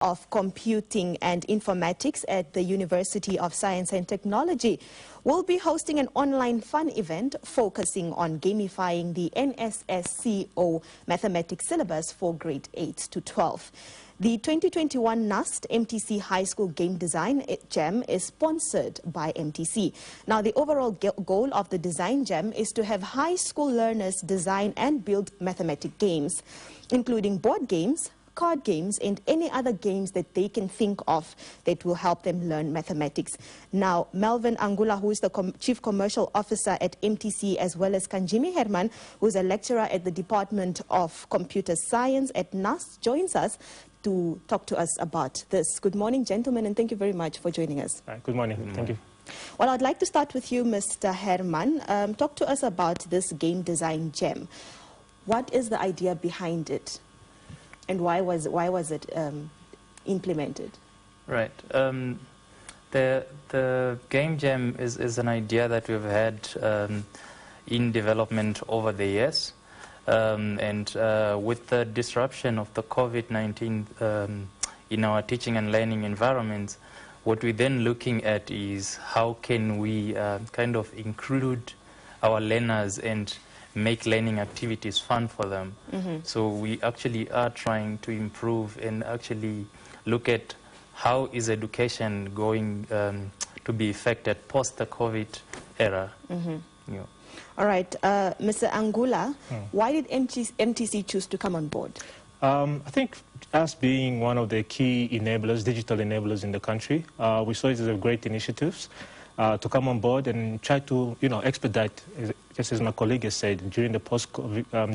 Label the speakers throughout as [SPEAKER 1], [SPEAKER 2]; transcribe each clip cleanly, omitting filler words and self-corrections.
[SPEAKER 1] of Computing and Informatics at the University of Science and Technology will be hosting an online fun event focusing on gamifying the NSSCO mathematics syllabus for grade 8 to 12. The 2021 NUST MTC High School Game Design Jam is sponsored by MTC. Now, the overall goal of the Design Jam is to have high school learners design and build mathematic games, including board games, card games, and any other games that they can think of that will help them learn mathematics. Now, Melvin Angula, who is the Chief Commercial Officer at MTC, as well as Kanjimi Herman, who is a lecturer at the Department of Computer Science at NUST, joins us to talk to us about this. Good morning, gentlemen, and thank you very much for joining us.
[SPEAKER 2] Good morning. Thank you.
[SPEAKER 1] Well, I'd like to start with you, Mr. Herman. Talk to us about this Game Design Jam. What is the idea behind it? And why was it implemented?
[SPEAKER 3] Right. The Game Jam is an idea that we've had in development over the years. And with the disruption of the COVID-19 in our teaching and learning environments, what we're then looking at is how can we kind of include our learners and make learning activities fun for them. So we actually are trying to improve and actually look at how is education going to be affected post the COVID era. Yeah.
[SPEAKER 1] All right, Mr. Angula, why did MTC choose to come on board?
[SPEAKER 2] I think us being one of the key enablers, digital enablers in the country, we saw it as a great initiative to come on board and try to, expedite, just as my colleague has said, during the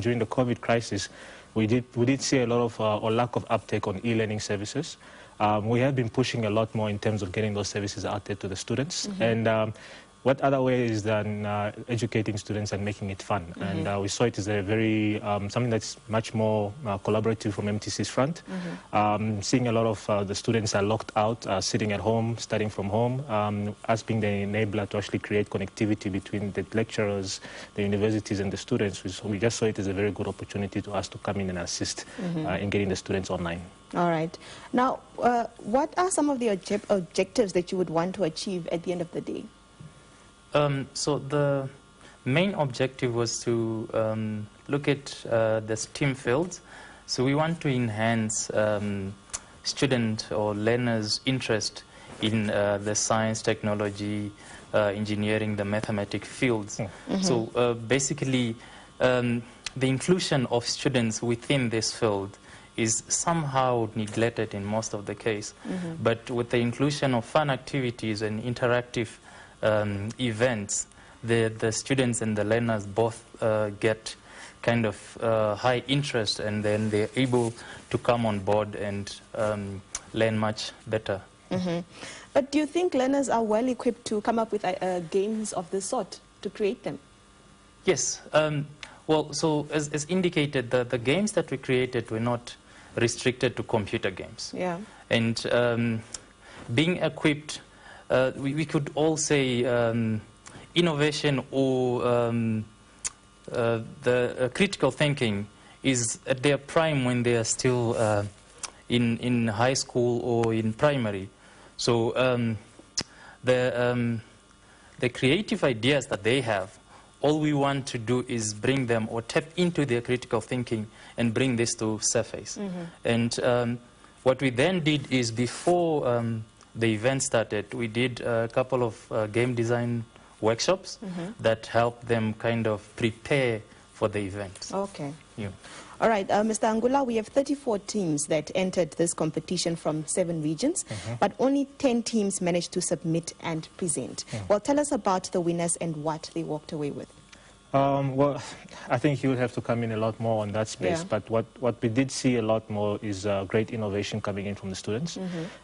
[SPEAKER 2] during the COVID crisis, we did see a lot of or lack of uptake on e-learning services. We have been pushing a lot more in terms of getting those services out there to the students. And what other ways than educating students and making it fun? And we saw it as a very, something that's much more collaborative from MTC's front. Seeing a lot of the students are locked out, sitting at home, studying from home, us being the enabler to actually create connectivity between the lecturers, the universities and the students. We just saw it as a very good opportunity to us to come in and assist in getting the students online.
[SPEAKER 1] All right. Now, what are some of the objectives that you would want to achieve at the end of the day?
[SPEAKER 3] So the main objective was to look at the STEM fields. So we want to enhance student or learners' interest in the science, technology, engineering, the mathematics fields. So basically, the inclusion of students within this field is somehow neglected in most of the case. But with the inclusion of fun activities and interactive events, the students and the learners both get kind of high interest, and then they're able to come on board and learn much better.
[SPEAKER 1] But do you think learners are well equipped to come up with games of this sort, to create them?
[SPEAKER 3] Yes. Well, so as indicated, the games that we created were not restricted to computer games.
[SPEAKER 1] Yeah.
[SPEAKER 3] And being equipped, we could all say innovation or the critical thinking is at their prime when they are still in high school or in primary. So the creative ideas that they have, all we want to do is bring them or tap into their critical thinking and bring this to surface. And what we then did is, before the event started, we did a couple of game design workshops that helped them kind of prepare for the event.
[SPEAKER 1] Okay.
[SPEAKER 3] Yeah.
[SPEAKER 1] All right, Mr. Angula, we have 34 teams that entered this competition from 7 regions, but only 10 teams managed to submit and present. Well, tell us about the winners and what they walked away with.
[SPEAKER 2] Well, I think he would have to come in a lot more on that space, but what we did see a lot more is great innovation coming in from the students.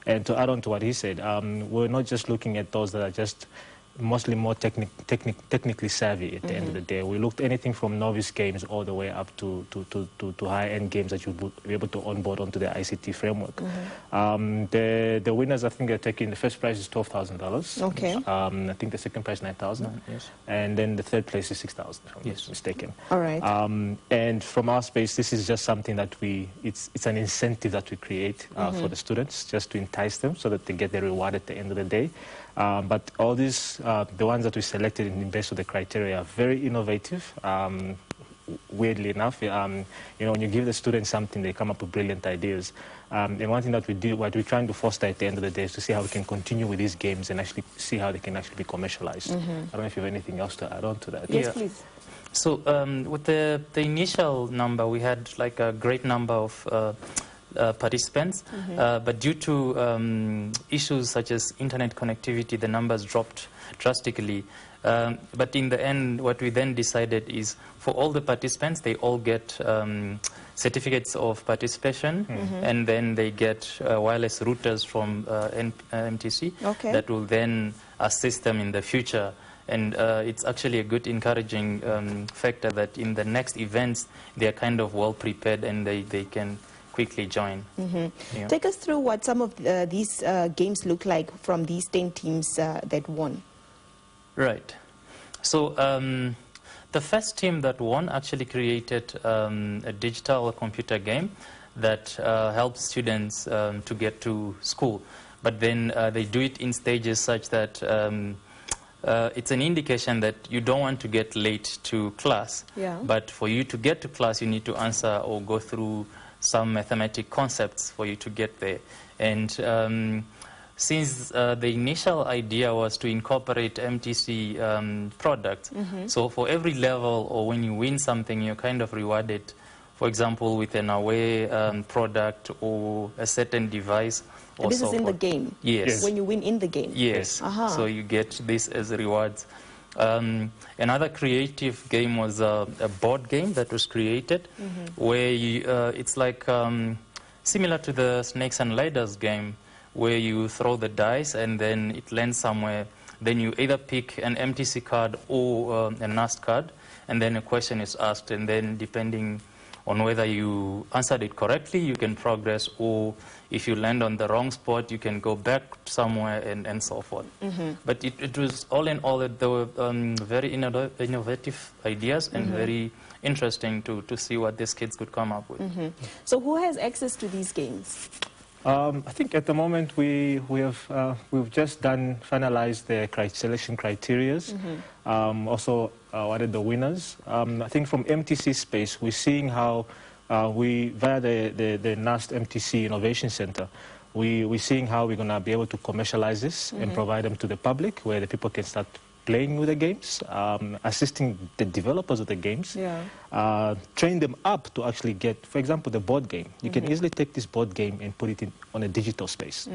[SPEAKER 2] And to add on to what he said, we're not just looking at those that are just mostly more technically savvy at the end of the day. We looked anything from novice games all the way up to high-end games that you would be able to onboard onto the ICT framework. The winners, I think, are taking, the first prize is $12,000. Okay. I think the second prize $9,000. Yes. And then the third place is $6,000, if I'm not mistaken.
[SPEAKER 1] All right.
[SPEAKER 2] And from our space, this is just something that it's an incentive that we create for the students, just to entice them so that they get their reward at the end of the day. But all these, the ones that we selected based on the criteria, are very innovative. Weirdly enough, you know, when you give the students something, they come up with brilliant ideas. And one thing that we do, what we're trying to foster at the end of the day, is to see how we can continue with these games and actually see how they can actually be commercialized. I don't know if you have anything else to add on to that.
[SPEAKER 1] Yes, please.
[SPEAKER 3] So with the initial number, we had like a great number of participants, but due to issues such as internet connectivity, the numbers dropped drastically. But in the end, what we then decided is for all the participants, they all get certificates of participation, and then they get wireless routers from MTC that will then assist them in the future. And it's actually a good encouraging factor that in the next events, they are kind of well prepared and they can quickly join. Yeah.
[SPEAKER 1] Take us through what some of these games look like from these 10 teams that won.
[SPEAKER 3] Right. So the first team that won actually created a digital computer game that helps students to get to school. But then they do it in stages such that it's an indication that you don't want to get late to class. But for you to get to class, you need to answer or go through some mathematic concepts for you to get there. And since the initial idea was to incorporate MTC products, so for every level or when you win something, you're kind of rewarded, for example, with an away product or a certain device. Or
[SPEAKER 1] this is in the game?
[SPEAKER 3] Yes.
[SPEAKER 1] When you win in the game?
[SPEAKER 3] Yes. So you get this as rewards. Another creative game was a board game that was created where you, it's like similar to the Snakes and Ladders game, where you throw the dice and then it lands somewhere. Then you either pick an MTC card or a NUST card, and then a question is asked, and then depending on whether you answered it correctly, you can progress, or if you land on the wrong spot, you can go back somewhere and so forth. But it was all in all, there were very innovative ideas and very interesting to see what these kids could come up with.
[SPEAKER 1] So who has access to these games?
[SPEAKER 2] I think at the moment we've just finalized the selection criteria. Also added the winners. I think from MTC space, we're seeing how via the NUST MTC Innovation Center, we're seeing how we're going to be able to commercialize this and provide them to the public, where the people can start playing with the games, assisting the developers of the games, train them up to actually get, for example, the board game. You can easily take this board game and put it on a digital space.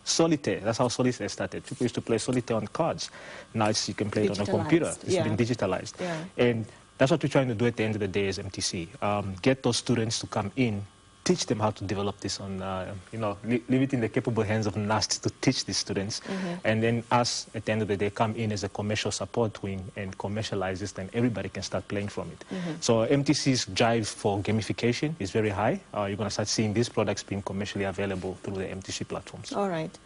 [SPEAKER 2] Solitaire, that's how Solitaire started. People used to play Solitaire on cards. Now you can play it on a computer. It's been digitalized. And that's what we're trying to do at the end of the day as MTC. Get those students to come in, teach them how to develop this on, you know, leave it in the capable hands of NUST to teach these students. And then us, at the end of the day, come in as a commercial support wing and commercialize this, then everybody can start playing from it. So MTC's drive for gamification is very high. You're going to start seeing these products being commercially available through the MTC platforms.
[SPEAKER 1] All right.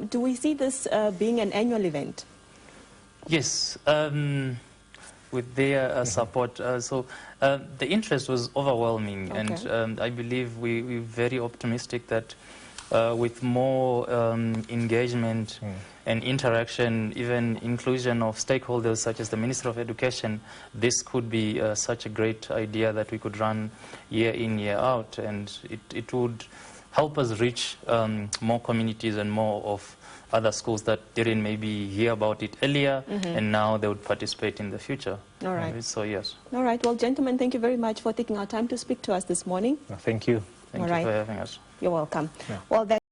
[SPEAKER 1] Do we see this being an annual event?
[SPEAKER 3] Yes. With their support. So the interest was overwhelming, and I believe we're very optimistic that with more engagement and interaction, even inclusion of stakeholders such as the Minister of Education, this could be such a great idea that we could run year in, year out, and it would help us reach more communities and more of other schools that didn't maybe hear about it earlier, and now they would participate in the future.
[SPEAKER 1] All right.
[SPEAKER 3] So, yes.
[SPEAKER 1] All right. Well, gentlemen, thank you very much for taking our time to speak to us this morning.
[SPEAKER 2] Thank you.
[SPEAKER 3] Thank you for having us.
[SPEAKER 1] You're welcome. Well,